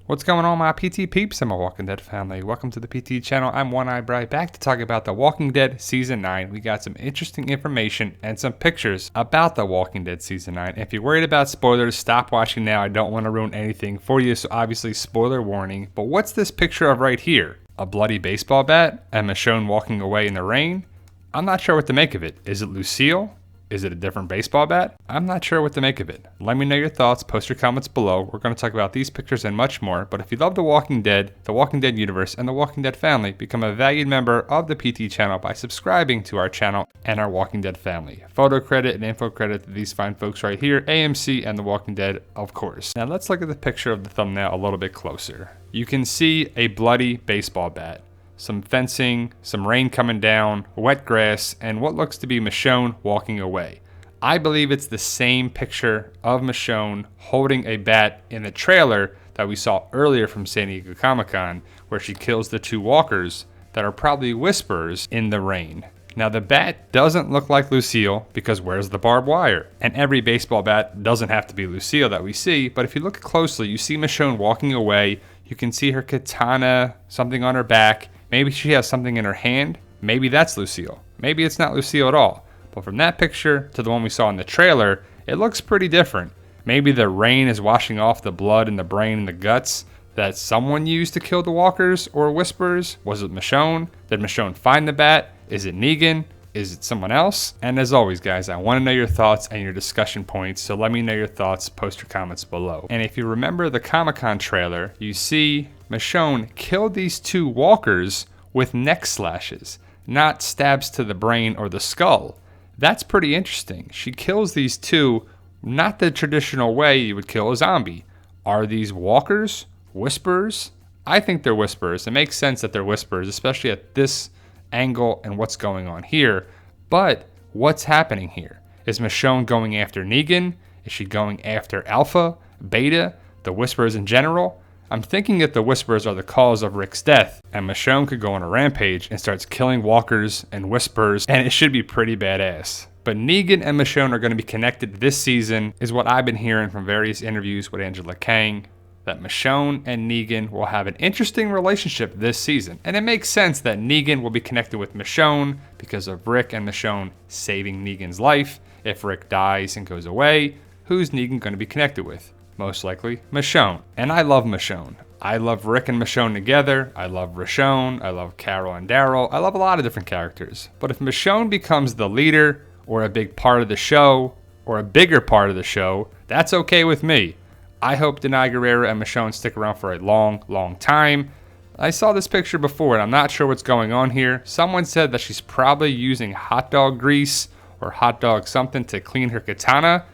What's going on, my PT peeps and my Walking Dead family? Welcome to the PT channel. I'm One Eye Bri, back to talk about The Walking Dead Season 9. We got some interesting information and some pictures about The Walking Dead Season 9. If you're worried about spoilers, stop watching now. I don't want to ruin anything for you, so obviously spoiler warning. But what's this picture of right here? A bloody baseball bat and Michonne walking away in the rain? I'm not sure what to make of it. Is it Lucille? Is it a different baseball bat? I'm not sure what to make of it. Let me know your thoughts, post your comments below. We're going to talk about these pictures and much more, but if you love The Walking Dead universe, and The Walking Dead family, become a valued member of the PT channel by subscribing to our channel and our Walking Dead family. Photo credit and info credit to these fine folks right here, AMC and The Walking Dead, of course. Now let's look at the picture of the thumbnail a little bit closer. You can see a bloody baseball bat, some fencing, some rain coming down, wet grass, and what looks to be Michonne walking away. I believe it's the same picture of Michonne holding a bat in the trailer that we saw earlier from San Diego Comic-Con, where she kills the two walkers that are probably whisperers in the rain. Now the bat doesn't look like Lucille because where's the barbed wire? And every baseball bat doesn't have to be Lucille that we see, but if you look closely, you see Michonne walking away. You can see her katana, something on her back. Maybe she has something in her hand. Maybe that's Lucille. Maybe it's not Lucille at all. But from that picture to the one we saw in the trailer, it looks pretty different. Maybe the rain is washing off the blood in the brain and the guts that someone used to kill the walkers or whisperers. Was it Michonne? Did Michonne find the bat? Is it Negan? Is it someone else? And as always, guys, I want to know your thoughts and your discussion points, so let me know your thoughts, post your comments below. And if you remember the Comic-Con trailer, you see Michonne killed these two walkers with neck slashes, not stabs to the brain or the skull. That's pretty interesting. She kills these two not the traditional way you would kill a zombie. Are these walkers? Whisperers? I think they're whisperers. It makes sense that they're whisperers, especially at this angle and what's going on here. But what's happening here? Is Michonne going after Negan? Is she going after Alpha, Beta, the Whisperers in general? I'm thinking that the Whisperers are the cause of Rick's death, and Michonne could go on a rampage and starts killing walkers and Whisperers, and it should be pretty badass. But Negan and Michonne are going to be connected this season, is what I've been hearing from various interviews with Angela Kang, that Michonne and Negan will have an interesting relationship this season. And it makes sense that Negan will be connected with Michonne because of Rick and Michonne saving Negan's life. If Rick dies and goes away, who's Negan going to be connected with? Most likely Michonne. And I love Michonne. I love Rick and Michonne together. I love Michonne. I love Carol and Daryl. I love a lot of different characters. But if Michonne becomes the leader or a big part of the show or a bigger part of the show, that's okay with me. I hope Denai Guerrero and Michonne stick around for a long, long time. I saw this picture before and I'm not sure what's going on here. Someone said that she's probably using hot dog grease or hot dog something to clean her katana.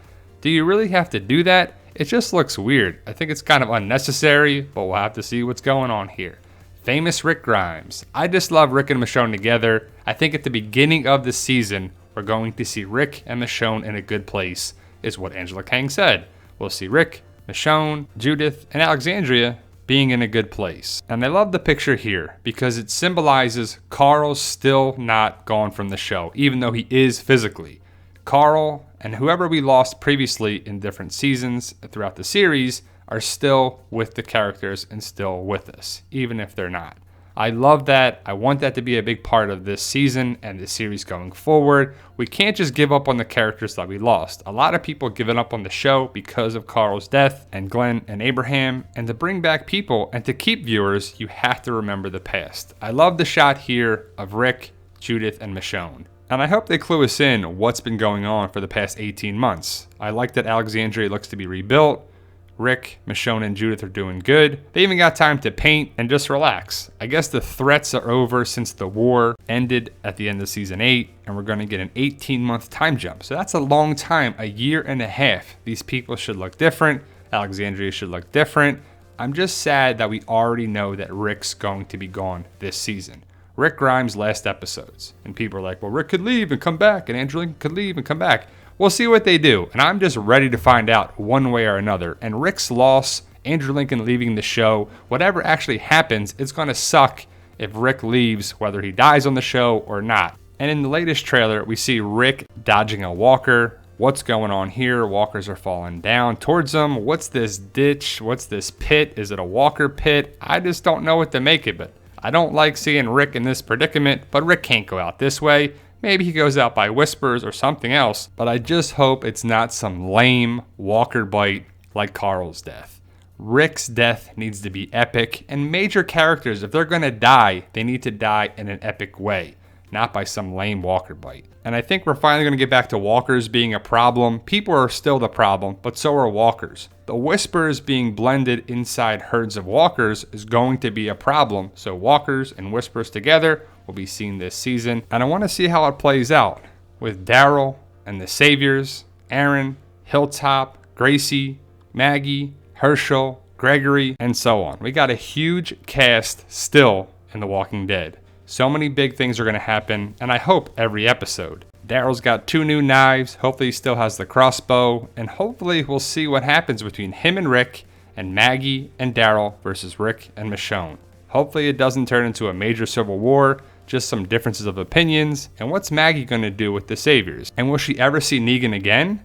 Do you really have to do that? It just looks weird. I think it's kind of unnecessary, but we'll have to see what's going on here. Famous Rick Grimes. I just love Rick and Michonne together. I think at the beginning of the season, we're going to see Rick and Michonne in a good place, is what Angela Kang said. We'll see Rick, Michonne, Judith, and Alexandria being in a good place. And I love the picture here because it symbolizes Carl's still not gone from the show, even though he is physically. Carl and whoever we lost previously in different seasons throughout the series are still with the characters and still with us, even if they're not. I love that. I want that to be a big part of this season and the series going forward. We can't just give up on the characters that we lost. A lot of people giving up on the show because of Carl's death and Glenn and Abraham. And to bring back people and to keep viewers, you have to remember the past. I love the shot here of Rick, Judith, and Michonne. And I hope they clue us in what's been going on for the past 18 months. I like that Alexandria looks to be rebuilt. Rick, Michonne, and Judith are doing good. They even got time to paint and just relax. I guess the threats are over since the war ended at the end of season 8, and we're going to get an 18-month time jump. So that's a long time, a year and a half. These people should look different. Alexandria should look different. I'm just sad that we already know that Rick's going to be gone this season. Rick Grimes' last episodes. And people are like, well, Rick could leave and come back, and Andrew Lincoln could leave and come back. We'll see what they do, and I'm just ready to find out one way or another. And Rick's loss, Andrew Lincoln leaving the show, whatever actually happens, it's going to suck if Rick leaves, whether he dies on the show or not. And in the latest trailer, we see Rick dodging a walker, What's going on here? Walkers are falling down towards them. What's this ditch? What's this pit? Is it a walker pit? I just don't know what to make of it. I don't like seeing Rick in this predicament, but Rick can't go out this way. Maybe he goes out by whispers or something else, but I just hope it's not some lame walker bite like Carl's death. Rick's death needs to be epic, and major characters, if they're going to die, they need to die in an epic way, not by some lame walker bite. And I think we're finally going to get back to walkers being a problem. People are still the problem, but so are walkers. The whispers being blended inside herds of walkers is going to be a problem, so walkers and whispers together will be seen this season. And I want to see how it plays out with Daryl and the Saviors, Aaron, Hilltop, Gracie, Maggie, Herschel, Gregory, and so on. We got a huge cast still in The Walking Dead. So many big things are going to happen, and I hope every episode. Daryl's got 2 new knives, hopefully he still has the crossbow, and hopefully we'll see what happens between him and Rick, and Maggie and Daryl versus Rick and Michonne. Hopefully it doesn't turn into a major civil war, just some differences of opinions, and what's Maggie going to do with the Saviors? And will she ever see Negan again?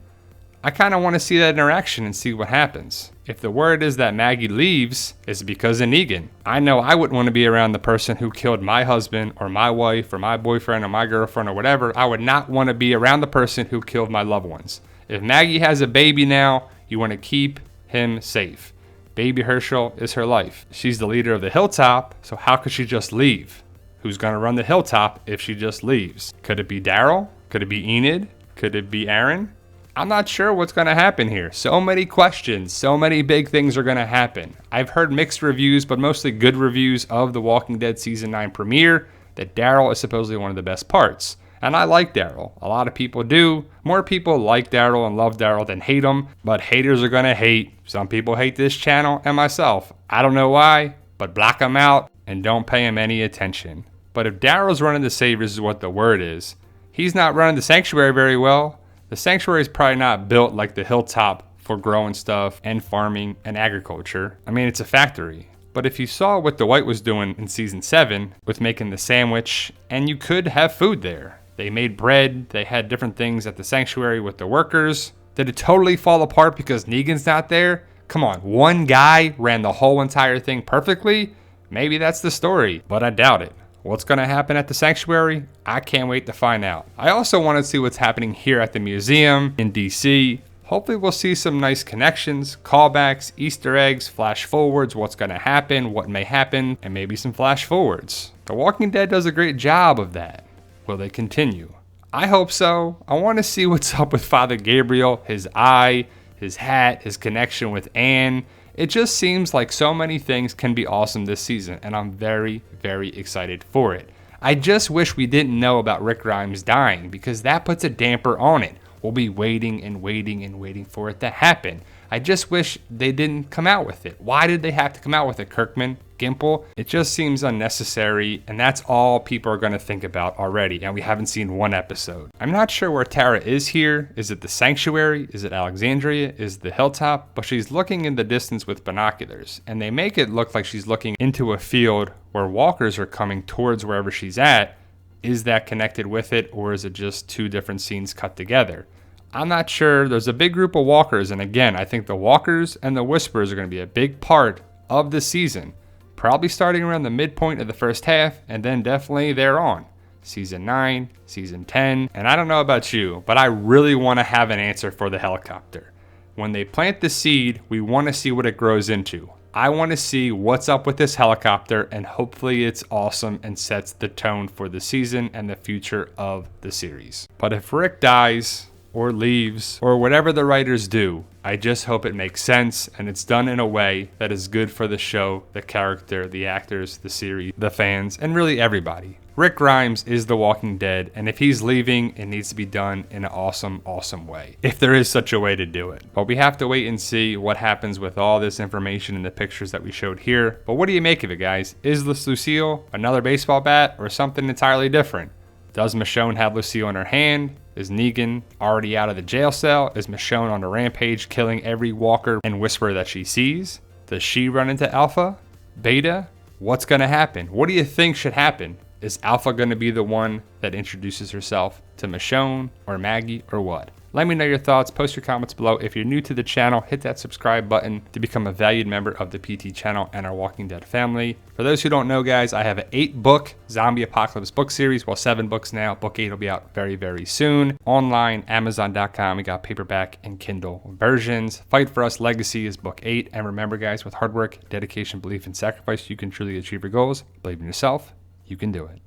I kind of want to see that interaction and see what happens. If the word is that Maggie leaves, it's because of Negan. I know I wouldn't want to be around the person who killed my husband or my wife or my boyfriend or my girlfriend or whatever. I would not want to be around the person who killed my loved ones. If Maggie has a baby now, you want to keep him safe. Baby Herschel is her life. She's the leader of the Hilltop, so how could she just leave? Who's going to run the Hilltop if she just leaves? Could it be Daryl? Could it be Enid? Could it be Aaron? I'm not sure what's going to happen here. So many questions, so many big things are going to happen. I've heard mixed reviews, but mostly good reviews of The Walking Dead Season 9 premiere, that Daryl is supposedly one of the best parts. And I like Daryl. A lot of people do. More people like Daryl and love Daryl than hate him, but haters are going to hate. Some people hate this channel and myself. I don't know why, but block them out and don't pay him any attention. But if Daryl's running the Saviors is what the word is, he's not running the Sanctuary very well. The Sanctuary is probably not built like the Hilltop for growing stuff and farming and agriculture. I mean, it's a factory. But if you saw what Dwight was doing in Season 7 with making the sandwich, and you could have food there. They made bread, they had different things at the Sanctuary with the workers. Did it totally fall apart because Negan's not there? Come on, one guy ran the whole entire thing perfectly? Maybe that's the story, but I doubt it. What's going to happen at the Sanctuary? I can't wait to find out. I also want to see what's happening here at the museum in DC. Hopefully we'll see some nice connections, callbacks, Easter eggs, flash forwards, what's going to happen, what may happen, and maybe some flash forwards. The Walking Dead does a great job of that. Will they continue? I hope so. I want to see what's up with Father Gabriel, his eye, his hat, his connection with Anne. It just seems like so many things can be awesome this season, and I'm very, very excited for it. I just wish we didn't know about Rick Grimes dying, because that puts a damper on it. We'll be waiting and waiting and waiting for it to happen. I just wish they didn't come out with it. Why did they have to come out with it, Kirkman, Gimple? It just seems unnecessary, and that's all people are going to think about already, and we haven't seen one episode. I'm not sure where Tara is here. Is it the Sanctuary? Is it Alexandria? Is it the Hilltop? But she's looking in the distance with binoculars, and they make it look like she's looking into a field where walkers are coming towards wherever she's at. Is that connected with it, or is it just 2 different scenes cut together? I'm not sure. There's a big group of walkers, and again, I think the walkers and the whispers are going to be a big part of the season. Probably starting around the midpoint of the first half, and then definitely thereon. Season 9, Season 10, and I don't know about you, but I really want to have an answer for the helicopter. When they plant the seed, we want to see what it grows into. I want to see what's up with this helicopter, and hopefully it's awesome and sets the tone for the season and the future of the series. But if Rick dies, or leaves, or whatever the writers do, I just hope it makes sense and it's done in a way that is good for the show, the character, the actors, the series, the fans, and really everybody. Rick Grimes is The Walking Dead, and if he's leaving, it needs to be done in an awesome, awesome way. If there is such a way to do it. But we have to wait and see what happens with all this information and the pictures that we showed here. But what do you make of it, guys? Is this Lucille another baseball bat or something entirely different? Does Michonne have Lucille in her hand? Is Negan already out of the jail cell? Is Michonne on a rampage killing every walker and whisperer that she sees? Does she run into Alpha? Beta? What's going to happen? What do you think should happen? Is Alpha going to be the one that introduces herself to Michonne or Maggie or what? Let me know your thoughts. Post your comments below. If you're new to the channel, hit that subscribe button to become a valued member of the PT channel and our Walking Dead family. For those who don't know, guys, I have an 8-book zombie apocalypse book series. Well, 7 books now. Book 8 will be out very, very soon. Online, Amazon.com. We got paperback and Kindle versions. Fight for Us Legacy is book 8. And remember, guys, with hard work, dedication, belief, and sacrifice, you can truly achieve your goals. Believe in yourself. You can do it.